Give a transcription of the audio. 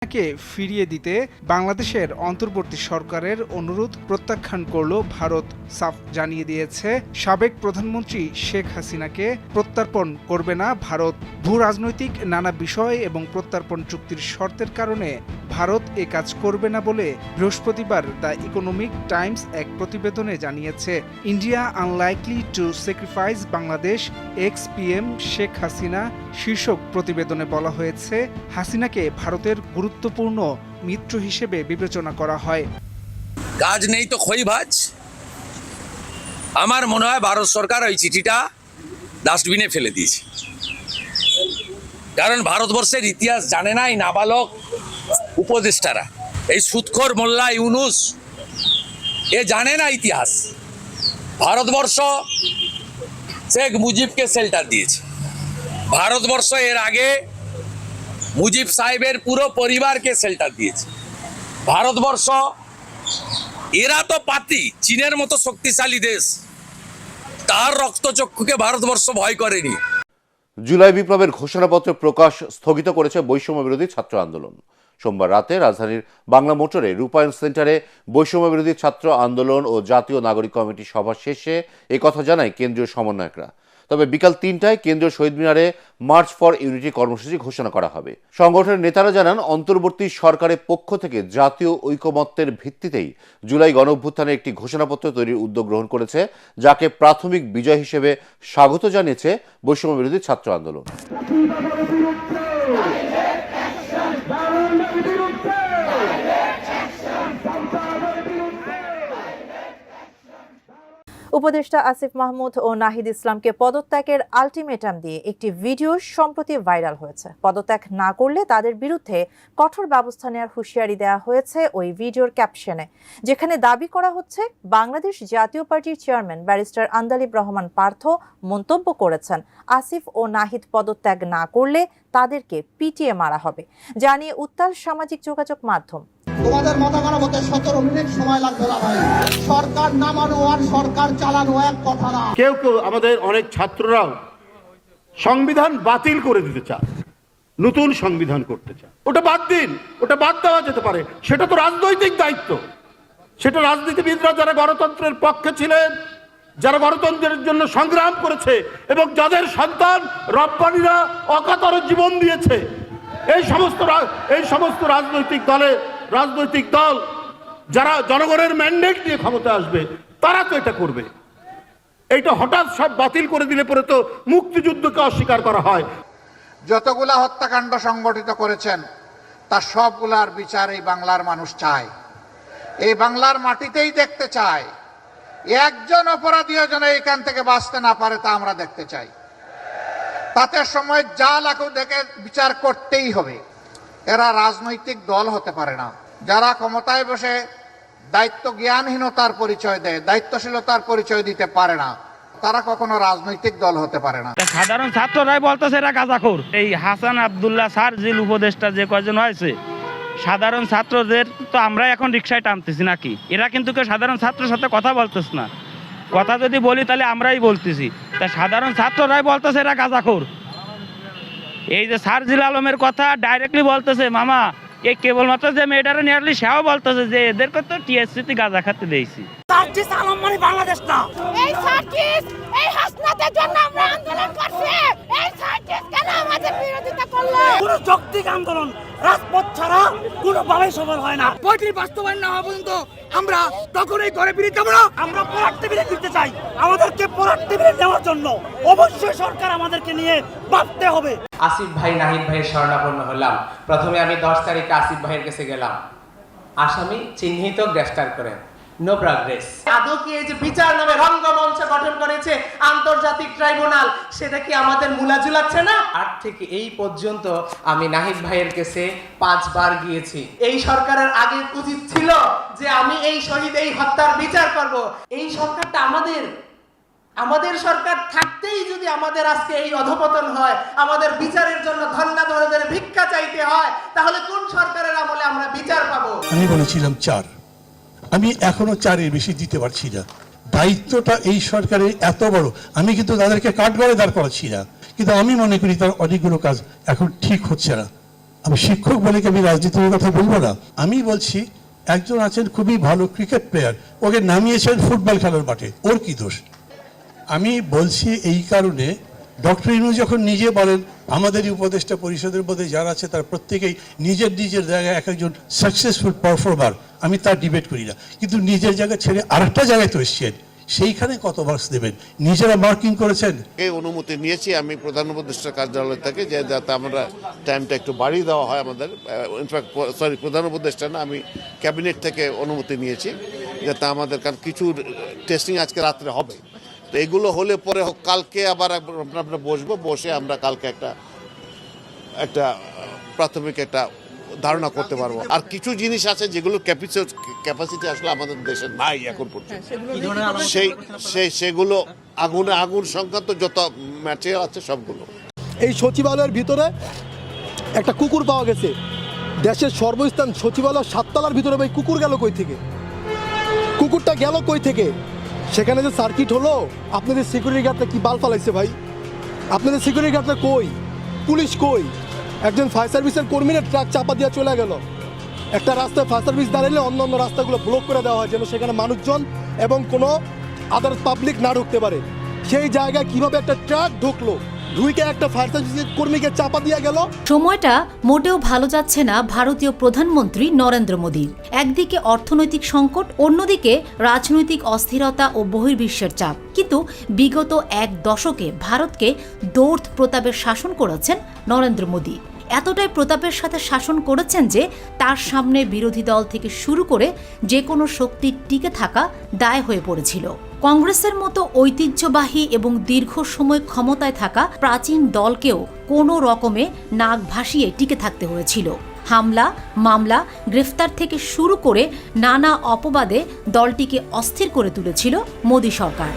কে ফিরিয়ে দিতে বাংলাদেশের অন্তর্বর্তী সরকারের অনুরোধ প্রত্যাখ্যান করল ভারত। সাফ জানিয়ে দিয়েছে সাবেক প্রধানমন্ত্রী শেখ হাসিনাকে প্রত্যর্পণ করবে না ভারত। ভূ রাজনৈতিক নানা বিষয় এবং প্রত্যর্পণ চুক্তির শর্তের কারণে ভারত এ কাজ করবে না বলে বৃহস্পতিবার দ্য ইকোনমিক টাইমস এক প্রতিবেদনে জানিয়েছে। India unlikely to sacrifice Bangladesh x PM Sheikh Hasina শীর্ষক প্রতিবেদনে বলা হয়েছে, হাসিনাকে ভারতের গুরুত্বপূর্ণ মিত্র হিসেবে বিবেচনা করা হয়। কাজ নেই তো খই ভাজ। আমার মনে হয় ভারত সরকার ওই চিঠিটা ডাস্টবিনে ফেলে দিয়েছে, কারণ ভারতবর্ষের ইতিহাস জানে না এই নাবালক উপদেষ্টারা। এই সুদখোর মোল্লা ইউনুস এ জানে না ইতিহাস। ভারতবর্ষ শেখ মুজিবকে শেল্টার দিয়েছে। ভারতবর্ষ এর আগে মুজিব সাহেবের পুরো পরিবারকে শেল্টার দিয়েছে। ভারতবর্ষ এরা তো পাতি, চীনের মতো শক্তিশালী দেশ, তার রক্তচক্ষুকে ভারতবর্ষ ভয় করেনি। জুলাই বিপ্লবের ঘোষণাপত্র প্রকাশ স্থগিত করেছে বৈষম্য বিরোধী ছাত্র আন্দোলন। সোমবার রাতে রাজধানীর বাংলা মোটরে রূপায়ণ সেন্টারে বৈষম্য বিরোধী ছাত্র আন্দোলন ও জাতীয় নাগরিক কমিটি সভা শেষে একথা জানায় কেন্দ্রীয় সমন্বয়করা। তবে বিকাল ৩টায় কেন্দ্রীয় শহীদ মিনারে মার্চ ফর ইউনিটি কর্মসূচি ঘোষণা করা হবে। সংগঠনের নেতারা জানান, অন্তর্বর্তী সরকারের পক্ষ থেকে জাতীয় ঐকমত্যের ভিত্তিতেই জুলাই গণঅভ্যুত্থানের একটি ঘোষণাপত্র তৈরির উদ্যোগ গ্রহণ করেছে, যাকে প্রাথমিক বিজয় হিসেবে স্বাগত জানিয়েছে বৈষম্য বিরোধী ছাত্র আন্দোলন। উপদেষ্টা আসিফ মাহমুদ ও নাহিদ ইসলামকে পদত্যাগের আলটিমেটাম দিয়ে একটি ভিডিও সম্প্রতি ভাইরাল হয়েছে। পদত্যাগ না করলে তাদের বিরুদ্ধে কঠোর ব্যবস্থা নেওয়ার হুঁশিয়ারি দেওয়া হয়েছে ওই ভিডিওর ক্যাপশনে, যেখানে দাবি করা হচ্ছে বাংলাদেশ জাতীয় পার্টির চেয়ারম্যান ব্যারিস্টার আন্দালিব রহমান পার্থ মন্তব্য করেছেন, আসিফ ও নাহিদ পদত্যাগ না করলে তাদেরকে পিটিয়ে মারা হবে। জানিয়ে উত্তাল সামাজিক যোগাযোগ মাধ্যম। তোমাদের মাথা খারাপ হতে 17 মিনিট সময় লাগবে না ভাই। সরকার নামানো আর সরকার চালানো এক কথা না। কেউ কেউ আমাদের অনেক ছাত্ররাও সংবিধান বাতিল করে দিতে চায়, নতুন সংবিধান করতে চায়। ওটা বাদ দিন, ওটা বাদ দেওয়া যেতে পারে। সেটা তো রাজনৈতিক দায়িত্ব। সেটা রাজনীতিবিদরা যারা গণতন্ত্রের পক্ষে ছিলেন, যারা গণতন্ত্রের জন্য সংগ্রাম করেছে এবং যাদের সন্তান রব্বানীরা অকাতরে জীবন দিয়েছে, এই সমস্ত রাজনৈতিক দল যারা জনগণের ম্যান্ডেট নিয়ে ক্ষমতা আসবে, তারা তো এটা করবে। এইটা হঠাৎ সব বাতিল করে দিলে পরে তো মুক্তিযুদ্ধকে অস্বীকার করা হয়। যতগুলা হত্যাকাণ্ড সংগঠিত করেছেন তার সবগুলার বিচার এই বাংলার মানুষ চায়, এই বাংলার মাটিতেই দেখতে চায়। একজন অপরাধীও যেন এখান থেকে বাঁচতে না পারে তা আমরা দেখতে চাই। তাতে সময় যা লাগুক দেখে বিচার করতেই হবে। এরা রাজনৈতিক দল হতে পারে না। যারা ক্ষমতায় বসে দায়িত্ব জ্ঞানহীনতার পরিচয় দেয়, দায়িত্বশীলতার পরিচয় দিতে পারে না, তারা কখনো রাজনৈতিক দল হতে পারে না। সাধারণ ছাত্ররাই বলতেছে এরা গাঁজাখোর। এই হাসান আব্দুল্লাহ স্যার জিল উপদেষ্টা যে কয়জন হয়েছে, সাধারণ ছাত্রদের তো আমরা এখন রিক্সায় টানতেছি নাকি? এরা কিন্তু কেউ সাধারণ ছাত্রের সাথে কথা বলতেছে না। কথা যদি বলি তাহলে আমরাই বলতেছি। তা সাধারণ ছাত্ররাই বলতেছে এরা গাঁজাখোর। এই যে সারজিল আলমের কথা ডাইরেক্টলি বলতেছে, মামা এই কেবলমাত্র যে মেয়েটারে নিয়ে আসলি সেও বলতেছে যে এদেরকে তো টিএসসিতে গাঁজা খাতে দিয়েছি। সারজিল আলম মানে বাংলাদেশ না। এই সারজিল, এই হাসনাতের জন্য আমরা আন্দোলন করছি। এই সারজিল কেন আমাদের বিরোধিতা করলো? পুরো যৌক্তিক আন্দোলন রাজপথ ছাড়া কোনোভাবেই সফল হয় না। বইটির বাস্তবায়ন না হওয়া পর্যন্ত আমরা তখনই ঘরে ফিরে যাব না। আমরা প্রোডাক্টিভিটি দিতে চাই। আমাদেরকে প্রোডাক্টিভিটি দেওয়ার জন্য অবশ্যই সরকার আমাদেরকে নিয়ে ভাবতে হবে। আসিফ ভাই নাহিদ ভাইয়ের শরণাপন্ন হলাম। প্রথমে আমি 10 তারিখে আসিফ ভাইয়ের কাছে গেলাম। আসামি চিহ্নিত, গ্রেফতার করেন, নো প্রগ্রেস। আদৌ কি এই যে বিচার নামে রঙ্গমঞ্চ গঠন করেছে আন্তর্জাতিক ট্রাইব্যুনাল, সেটা কি আমাদের মুলা ঝুলাচ্ছে না? আট থেকে এই পর্যন্ত আমি নাহিদ ভাইয়ের কাছে 5 বার গিয়েছি। এই সরকারের আগে উচিত ছিল যে আমি এই শহীদ, এই হত্যার বিচার করব। এই সরকারটা আমাদের সরকার থাকতেই যদি আমাদের আজকে এই অধপতন হয়, আমাদের বিচারের জন্য ধন্যাধরদের ভিক্ষা চাইতে হয়, তাহলে কোন সরকারের আমলে আমরা বিচার পাবো? আমি বলেছিলাম 4, আমি এখনো 4-এর বেশি দিতে পারছি না। দায়িত্বটা এই সরকারের এত বড়, আমি কিন্তু তাদেরকে কাঠগড়ায় দাঁড় করাচ্ছি না, কিন্তু আমি মনে করি তার অনেকগুলো কাজ এখন ঠিক হচ্ছে না। আমি শিক্ষক বলে কি আমি রাজনীতির কথা বলবো না? আমি বলছি একজন আছেন খুবই ভালো ক্রিকেট প্লেয়ার, ওকে নামিয়েছেন ফুটবল খেলার মাঠে, ওর কি দোষ? আমি বলছি এই কারণে, ডক্টর ইউনূস যখন নিজে বলেন আমাদের এই উপদেষ্টা পরিষদের মধ্যে যারা আছে তার প্রত্যেকেই নিজের নিজের জায়গায় এক একজন সাকসেসফুল পারফর্মার, আমি তার ডিবেট করি না, কিন্তু নিজের জায়গা ছেড়ে আরেকটা জায়গায় তো এসছেন, সেইখানে কত মার্কস দেবেন? নিজেরা মার্কিং করেছেন। এই অনুমতি নিয়েছি আমি প্রধান উপদেষ্টার কার্যালয় থেকে, যে যাতে আমরা টাইমটা একটু বাড়িয়ে দেওয়া হয় আমাদের, ইনফ্যাক্ট সরি প্রধান উপদেষ্টা না, আমি ক্যাবিনেট থেকে অনুমতি নিয়েছি যাতে আমাদের, কারণ কিছু টেস্টিং আজকে রাত্রে হবে, তো এগুলো হলে পরে কালকে আবার আমরা বসবো, বসে আমরা কালকে একটা প্রাথমিক একটা ধারণা করতে পারবো। আর কিছু জিনিস আছে যেগুলো ক্যাপাসিটি আসলে আমাদের দেশে নাই এখন পর্যন্ত, সেগুলো আগুন সংক্রান্ত যত ম্যাটেরিয়াল আছে সবগুলো। এই সচিবালয়ের ভিতরে একটা কুকুর পাওয়া গেছে, দেশের সর্বস্থান সচিবালয় 7 তলার ভিতরে, ভাই কুকুর গেল কই থেকে? কুকুরটা গেল কই থেকে? সেখানে যে সার্কিট হলো, আপনাদের সিকিউরিটি গার্ডটা কি বাল ফালাইছে ভাই? আপনাদের সিকিউরিটি গার্ডটা কই? পুলিশ কই? একজন ফায়ার সার্ভিসের কর্মীরা ট্রাক চাপা দিয়ে চলে গেল। একটা রাস্তায় ফায়ার সার্ভিস দাঁড়ালে অন্য অন্য রাস্তাগুলো ব্লক করে দেওয়া হয় যেন সেখানে মানুষজন এবং কোনো আদার পাবলিক না ঢুকতে পারে। সেই জায়গায় কিভাবে একটা ট্রাক ঢুকলো, ঢুকে একটা ফায়ার সার্ভিসের কর্মীকে চাপা দিয়ে গেল। সময়টা মোটেও ভালো যাচ্ছে না ভারতীয় প্রধানমন্ত্রী নরেন্দ্র মোদীর। একদিকে অর্থনৈতিক সংকট, অন্যদিকে রাজনৈতিক অস্থিরতা ও বহির্বিশ্বের চাপ। কিন্তু বিগত 1 দশকে ভারতকে দৌর্থ প্রতাপের শাসন করেছেন নরেন্দ্র মোদী। এতটাই প্রতাপের সাথে শাসন করেছেন যে তার সামনে বিরোধী দল থেকে শুরু করে যে কোনো শক্তির টিকে থাকা দায় হয়ে পড়েছিল। কংগ্রেসের মতো ঐতিহ্যবাহী এবং দীর্ঘ সময় ক্ষমতায় থাকা প্রাচীন দলকেও কোনো রকমে নাক ভাসিয়ে টিকে থাকতে হয়েছিল। হামলা, মামলা, গ্রেফতার থেকে শুরু করে নানা অপবাদে দলটিকে অস্থির করে তুলেছিল মোদী সরকার।